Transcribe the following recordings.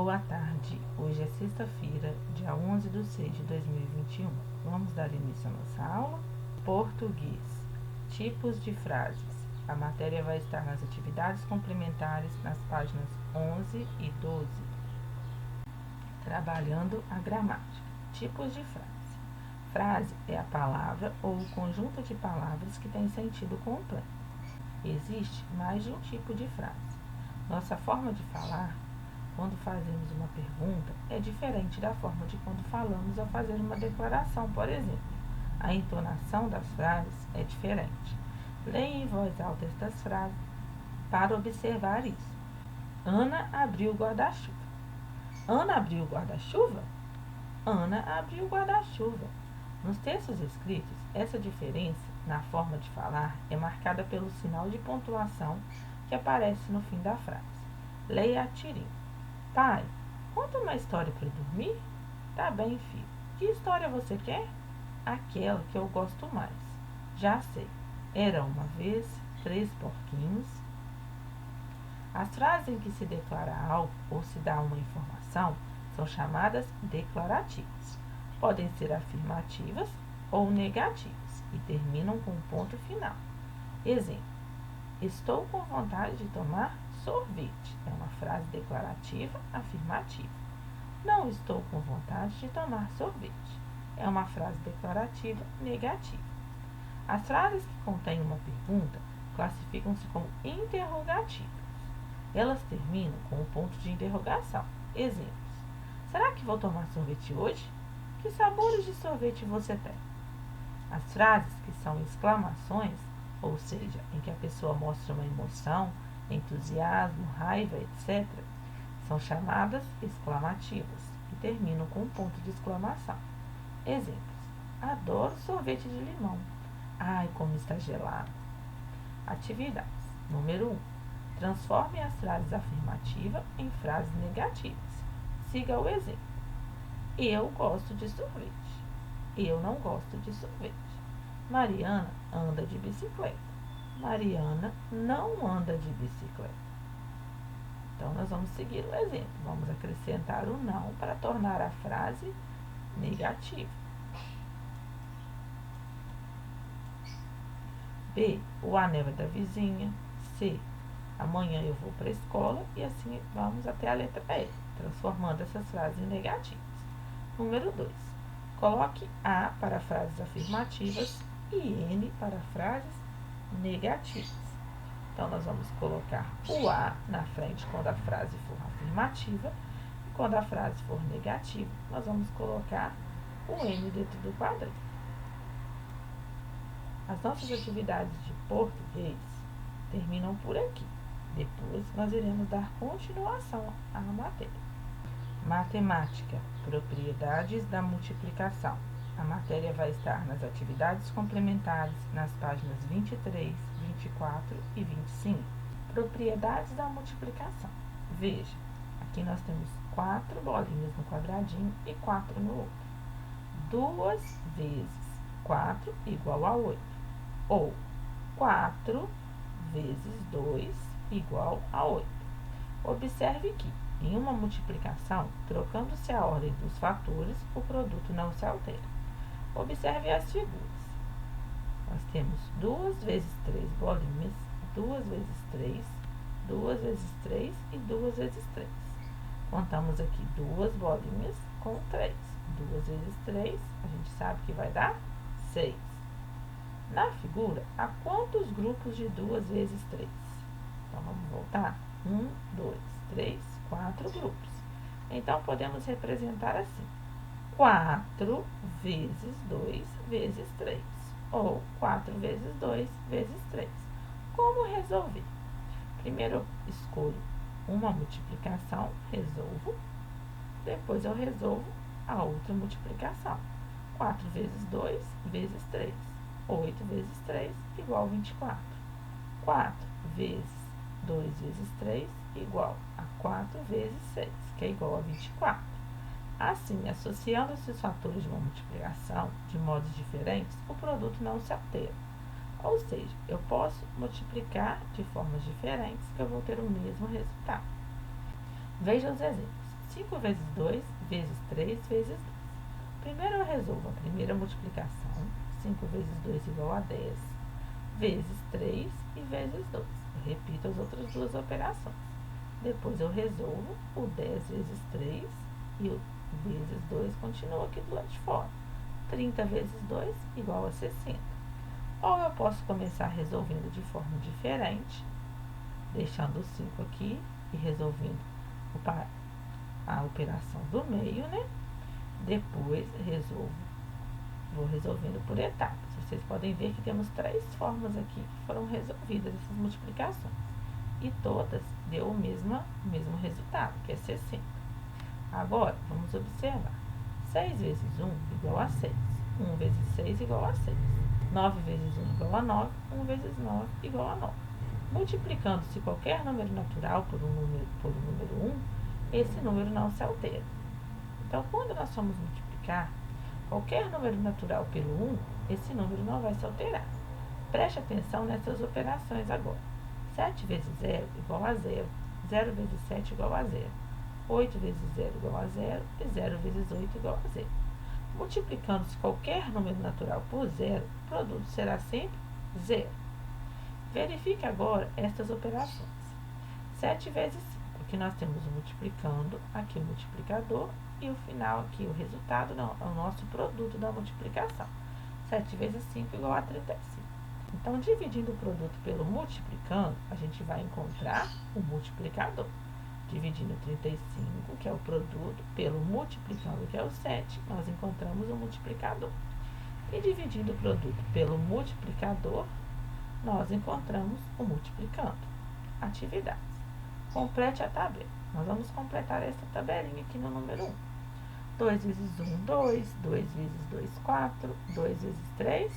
Boa tarde, hoje é sexta-feira, dia 11 de 6 de 2021. Vamos dar início à nossa aula? Português. Tipos de frases. A matéria vai estar nas atividades complementares nas páginas 11 e 12. Trabalhando a gramática. Tipos de frase. Frase é a palavra ou o conjunto de palavras que tem sentido completo. Existe mais de um tipo de frase. Nossa forma de falar, quando fazemos uma pergunta, é diferente da forma de quando falamos ao fazer uma declaração, por exemplo. A entonação das frases é diferente. Leia em voz alta estas frases para observar isso. Ana abriu o guarda-chuva. Ana abriu o guarda-chuva? Ana abriu o guarda-chuva. Nos textos escritos, essa diferença na forma de falar é marcada pelo sinal de pontuação que aparece no fim da frase. Leia a tirinha. Pai, conta uma história para dormir? Tá bem, filho. Que história você quer? Aquela que eu gosto mais. Já sei. Era uma vez 3 porquinhos. As frases em que se declara algo ou se dá uma informação são chamadas declarativas. Podem ser afirmativas ou negativas e terminam com um ponto final. Exemplo: estou com vontade de tomar sorvete. É uma frase declarativa afirmativa. Não estou com vontade de tomar sorvete. É uma frase declarativa negativa. As frases que contêm uma pergunta classificam-se como interrogativas. Elas terminam com um ponto de interrogação. Exemplos: será que vou tomar sorvete hoje? Que sabores de sorvete você tem? As frases que são exclamações, ou seja, em que a pessoa mostra uma emoção, entusiasmo, raiva, etc., são chamadas exclamativas e terminam com um ponto de exclamação. Exemplos: adoro sorvete de limão. Ai, como está gelado. Atividades. Número 1. Transforme as frases afirmativas em frases negativas. Siga o exemplo. Eu gosto de sorvete. Eu não gosto de sorvete. Mariana anda de bicicleta. Mariana não anda de bicicleta. Então, nós vamos seguir o exemplo. Vamos acrescentar o não para tornar a frase negativa. B. O anel é da vizinha. C. Amanhã eu vou para a escola. E assim vamos até a letra E, transformando essas frases em negativas. Número 2. Coloque A para frases afirmativas e N para frases negativas. Então, nós vamos colocar o A na frente quando a frase for afirmativa. E quando a frase for negativa, nós vamos colocar o N dentro do quadrinho. As nossas atividades de português terminam por aqui. Depois, nós iremos dar continuação à matéria. Matemática, propriedades da multiplicação. A matéria vai estar nas atividades complementares nas páginas 23, 24 e 25. Propriedades da multiplicação. Veja, aqui nós temos 4 bolinhas no quadradinho e 4 no outro. 2 vezes 4 igual a 8. Ou 4 vezes 2 igual a 8. Observe que, em uma multiplicação, trocando-se a ordem dos fatores, o produto não se altera. Observe as figuras. Nós temos 2 vezes 3 bolinhas, 2 vezes 3, 2 vezes 3 e 2 vezes 3. Contamos aqui 2 bolinhas com 3. 2 vezes 3, a gente sabe que vai dar 6. Na figura, há quantos grupos de 2 vezes 3? Então, vamos voltar. 1, 2, 3, 4 grupos. Então, podemos representar assim: 4 vezes 2 vezes 3. Ou 4 vezes 2 vezes 3. Como resolver? Primeiro, eu escolho uma multiplicação, resolvo. Depois, eu resolvo a outra multiplicação. 4 vezes 2 vezes 3. 8 vezes 3 igual a 24. 4 vezes 2 vezes 3 igual a 4 vezes 6, que é igual a 24. Assim, associando esses fatores de uma multiplicação de modos diferentes, o produto não se altera. Ou seja, eu posso multiplicar de formas diferentes que eu vou ter o mesmo resultado. Veja os exemplos. 5 vezes 2 vezes 3 vezes 2. Primeiro eu resolvo a primeira multiplicação. 5 vezes 2 igual a 10, vezes 3 e vezes 2. Eu repito as outras duas operações. Depois eu resolvo o 10 vezes 3 e o vezes 2 continua aqui do lado de fora. 30 vezes 2 igual a 60. Ou eu posso começar resolvendo de forma diferente, deixando o 5 aqui e resolvendo a operação do meio, né? Depois vou resolvendo por etapas. Vocês podem ver que temos 3 formas aqui que foram resolvidas essas multiplicações. E todas deu o mesmo resultado, que é 60. Agora, vamos observar. 6 vezes 1 igual a 6. 1 vezes 6 igual a 6. 9 vezes 1 igual a 9. 1 vezes 9 igual a 9. Multiplicando-se qualquer número natural por um número 1, esse número não se altera. Então, quando nós formos multiplicar qualquer número natural pelo 1, esse número não vai se alterar. Preste atenção nessas operações agora. 7 vezes 0 igual a 0. 0 vezes 7 igual a 0. 8 vezes 0 igual a 0 e 0 vezes 8 igual a 0. Multiplicando-se qualquer número natural por 0, o produto será sempre 0. Verifique agora estas operações. 7 vezes 5, que nós temos multiplicando, aqui o multiplicador, e o final aqui, o resultado, não, é o nosso produto da multiplicação. 7 vezes 5 igual a 35. Então, dividindo o produto pelo multiplicando, a gente vai encontrar o multiplicador. Dividindo 35, que é o produto, pelo multiplicando, que é o 7, nós encontramos o multiplicador. E dividindo o produto pelo multiplicador, nós encontramos o multiplicando. Atividades. Complete a tabela. Nós vamos completar essa tabelinha aqui no número 1. 2 vezes 1, 2. 2 vezes 2, 4. 2 vezes 3,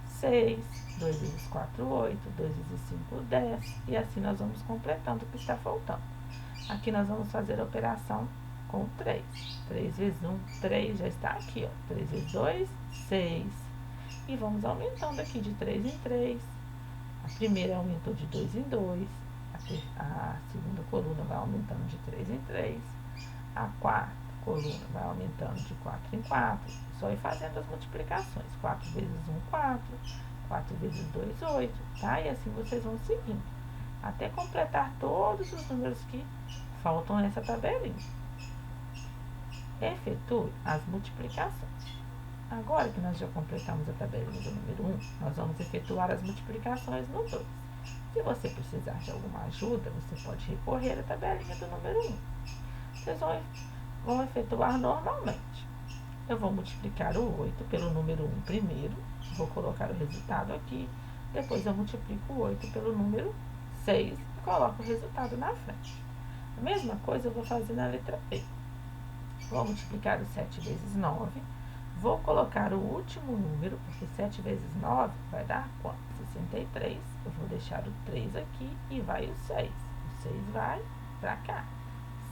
6. 2 vezes 4, 8. 2 vezes 5, 10. E assim nós vamos completando o que está faltando. Aqui nós vamos fazer a operação com 3. 3 vezes 1, 3, já está aqui, ó. 3 vezes 2, 6. E vamos aumentando aqui de 3 em 3. A primeira aumentou de 2 em 2. A segunda coluna vai aumentando de 3 em 3. A quarta coluna vai aumentando de 4 em 4. Só ir fazendo as multiplicações. 4 vezes 1, 4. 4 vezes 2, 8. Tá? E assim vocês vão seguindo, até completar todos os números que faltam nessa tabelinha. Efetue as multiplicações. Agora que nós já completamos a tabelinha do número 1, nós vamos efetuar as multiplicações no 2. Se você precisar de alguma ajuda, você pode recorrer à tabelinha do número 1. Vocês vão efetuar normalmente. Eu vou multiplicar o 8 pelo número 1 primeiro, vou colocar o resultado aqui, depois eu multiplico o 8 pelo número 6 e coloco o resultado na frente. A mesma coisa eu vou fazer na letra B. Vou multiplicar o 7 vezes 9, vou colocar o último número, porque 7 vezes 9 vai dar quanto? 63. Eu vou deixar o 3 aqui e vai o 6. O 6 vai para cá.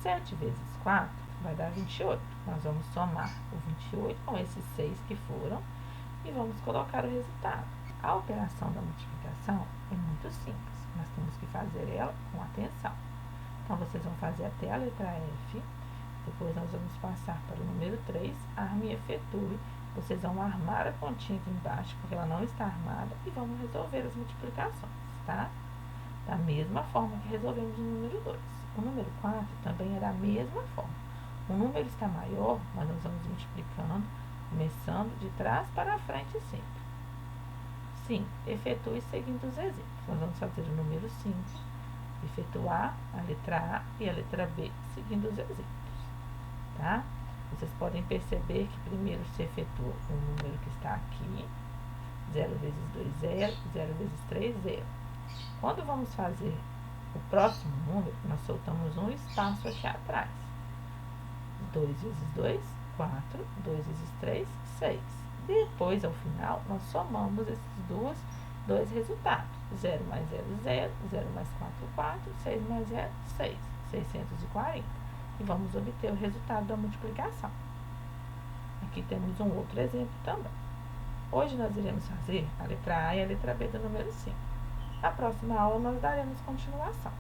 7 vezes 4 vai dar 28. Nós vamos somar o 28 com esses 6 que foram e vamos colocar o resultado. A operação da multiplicação é muito simples. Nós temos que fazer ela com atenção. Então, vocês vão fazer até a letra F. Depois nós vamos passar para o número 3, arme e efetue. Vocês vão armar a pontinha aqui embaixo, porque ela não está armada, e vamos resolver as multiplicações, tá? Da mesma forma que resolvemos o número 2. O número 4 também é da mesma forma. O número está maior, mas nós vamos multiplicando, começando de trás para a frente sempre. Sim, efetue seguindo os exemplos. Nós vamos fazer o número 5, efetuar a letra A e a letra B, seguindo os exemplos, tá? Vocês podem perceber que primeiro se efetua o número que está aqui, 0 vezes 2, 0, 0 vezes 3, 0. Quando vamos fazer o próximo número, nós soltamos um espaço aqui atrás. 2 vezes 2, 4, 2 vezes 3, 6. Depois, ao final, nós somamos esses dois resultados. 0 mais 0, 0, 0 mais 4, 4, 6 mais 0, 6, 640. E vamos obter o resultado da multiplicação. Aqui temos um outro exemplo também. Hoje nós iremos fazer a letra A e a letra B do número 5. Na próxima aula nós daremos continuação.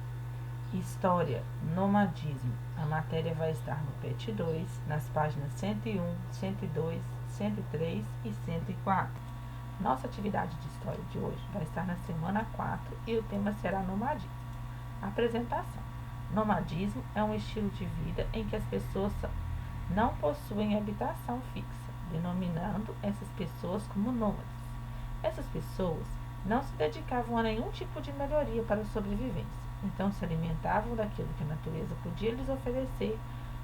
História, nomadismo. A matéria vai estar no PET 2, nas páginas 101, 102, 103 e 104. Nossa atividade de história de hoje vai estar na semana 4 e o tema será nomadismo. Apresentação. Nomadismo é um estilo de vida em que as pessoas não possuem habitação fixa, denominando essas pessoas como nômades. Essas pessoas não se dedicavam a nenhum tipo de melhoria para a sobrevivência, então se alimentavam daquilo que a natureza podia lhes oferecer.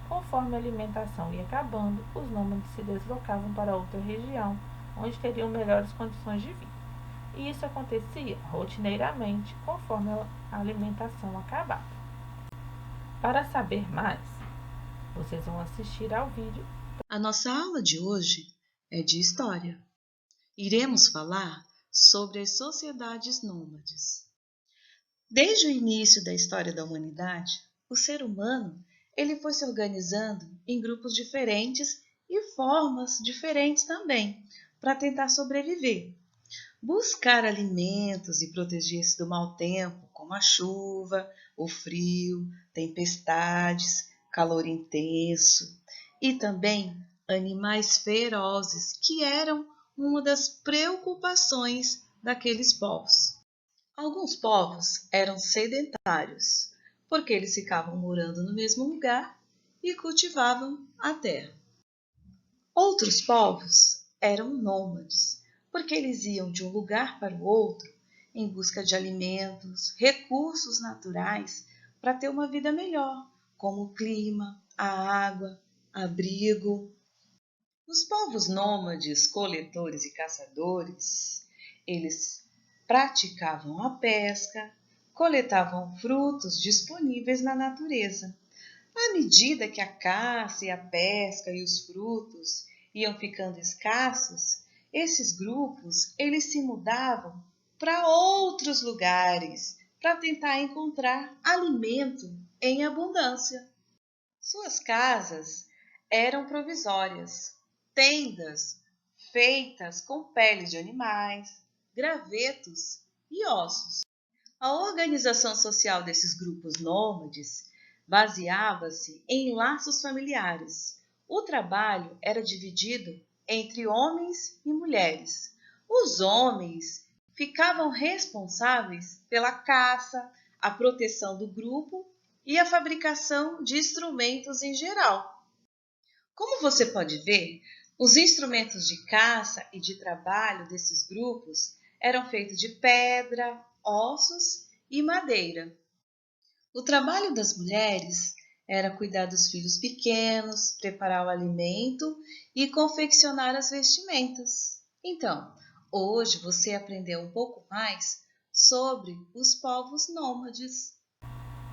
Conforme a alimentação ia acabando, os nômades se deslocavam para outra região, onde teriam melhores condições de vida. E isso acontecia rotineiramente, conforme a alimentação acabava. Para saber mais, vocês vão assistir ao vídeo. A nossa aula de hoje é de história. Iremos falar sobre as sociedades nômades. Desde o início da história da humanidade, o ser humano ele foi se organizando em grupos diferentes e formas diferentes também, para tentar sobreviver. Buscar alimentos e proteger-se do mau tempo, como a chuva, o frio, tempestades, calor intenso e também animais ferozes, que eram uma das preocupações daqueles povos. Alguns povos eram sedentários, porque eles ficavam morando no mesmo lugar e cultivavam a terra. Outros povos eram nômades, porque eles iam de um lugar para o outro em busca de alimentos, recursos naturais para ter uma vida melhor, como o clima, a água, abrigo. Os povos nômades, coletores e caçadores, eles praticavam a pesca, coletavam frutos disponíveis na natureza. À medida que a caça e a pesca e os frutos iam ficando escassos, esses grupos eles se mudavam para outros lugares para tentar encontrar alimento em abundância. Suas casas eram provisórias, tendas feitas com peles de animais, gravetos e ossos. A organização social desses grupos nômades baseava-se em laços familiares. O trabalho era dividido entre homens e mulheres. Os homens ficavam responsáveis pela caça, a proteção do grupo e a fabricação de instrumentos em geral. Como você pode ver, os instrumentos de caça e de trabalho desses grupos eram feitos de pedra, ossos e madeira. O trabalho das mulheres era cuidar dos filhos pequenos, preparar o alimento e confeccionar as vestimentas. Então, hoje você aprendeu um pouco mais sobre os povos nômades.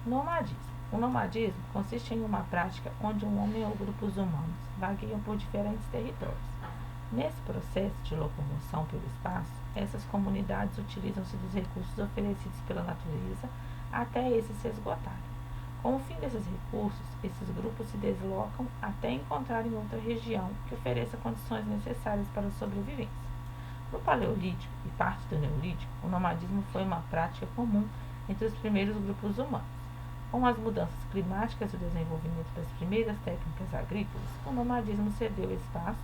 Nomadismo. O nomadismo consiste em uma prática onde um homem ou grupos humanos vagueiam por diferentes territórios. Nesse processo de locomoção pelo espaço, essas comunidades utilizam-se dos recursos oferecidos pela natureza até esses se esgotarem. Com o fim desses recursos, esses grupos se deslocam até encontrarem outra região que ofereça condições necessárias para a sobrevivência. No Paleolítico e parte do Neolítico, o nomadismo foi uma prática comum entre os primeiros grupos humanos. Com as mudanças climáticas e o desenvolvimento das primeiras técnicas agrícolas, o nomadismo cedeu espaço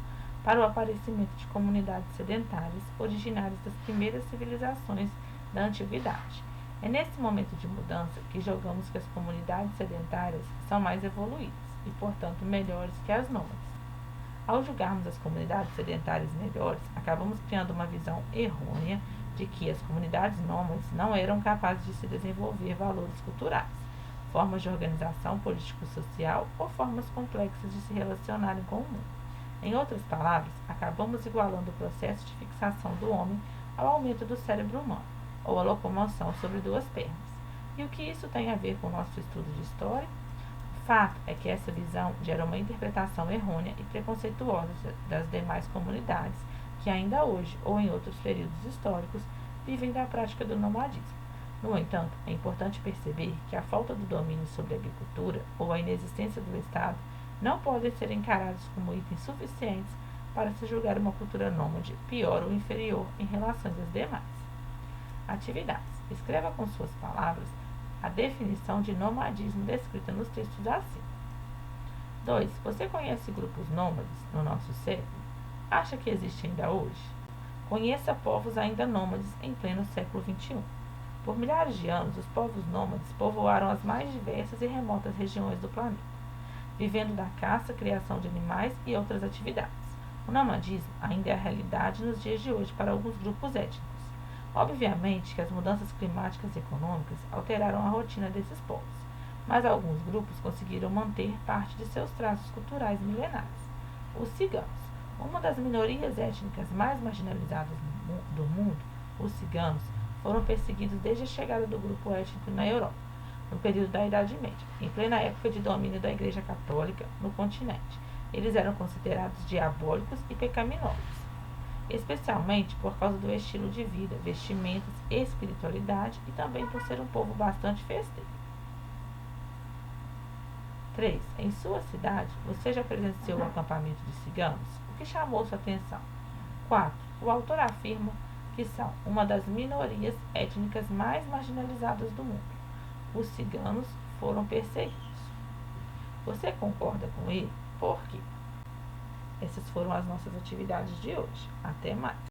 para o aparecimento de comunidades sedentárias originárias das primeiras civilizações da antiguidade. É nesse momento de mudança que julgamos que as comunidades sedentárias são mais evoluídas e, portanto, melhores que as nômades. Ao julgarmos as comunidades sedentárias melhores, acabamos criando uma visão errônea de que as comunidades nômades não eram capazes de se desenvolver valores culturais, formas de organização político-social ou formas complexas de se relacionarem com o mundo. Em outras palavras, acabamos igualando o processo de fixação do homem ao aumento do cérebro humano, ou a locomoção sobre duas pernas. E o que isso tem a ver com o nosso estudo de história? O fato é que essa visão gera uma interpretação errônea e preconceituosa das demais comunidades que ainda hoje, ou em outros períodos históricos, vivem da prática do nomadismo. No entanto, é importante perceber que a falta do domínio sobre a agricultura ou a inexistência do Estado não podem ser encarados como itens suficientes para se julgar uma cultura nômade pior ou inferior em relação às demais. Atividades. Escreva com suas palavras a definição de nomadismo descrita nos textos acima. 2. Você conhece grupos nômades no nosso século? Acha que existe ainda hoje? Conheça povos ainda nômades em pleno século XXI. Por milhares de anos, os povos nômades povoaram as mais diversas e remotas regiões do planeta, vivendo da caça, criação de animais e outras atividades. O nomadismo ainda é a realidade nos dias de hoje para alguns grupos étnicos. Obviamente que as mudanças climáticas e econômicas alteraram a rotina desses povos, mas alguns grupos conseguiram manter parte de seus traços culturais milenares. Os ciganos, uma das minorias étnicas mais marginalizadas do mundo, os ciganos foram perseguidos desde a chegada do grupo étnico na Europa, no período da Idade Média, em plena época de domínio da Igreja Católica no continente. Eles eram considerados diabólicos e pecaminosos, especialmente por causa do estilo de vida, vestimentas, espiritualidade e também por ser um povo bastante festeiro. 3. Em sua cidade, você já presenciou um acampamento de ciganos? O que chamou sua atenção? 4. O autor afirma que são uma das minorias étnicas mais marginalizadas do mundo. Os ciganos foram perseguidos. Você concorda com ele? Por quê? Essas foram as nossas atividades de hoje. Até mais!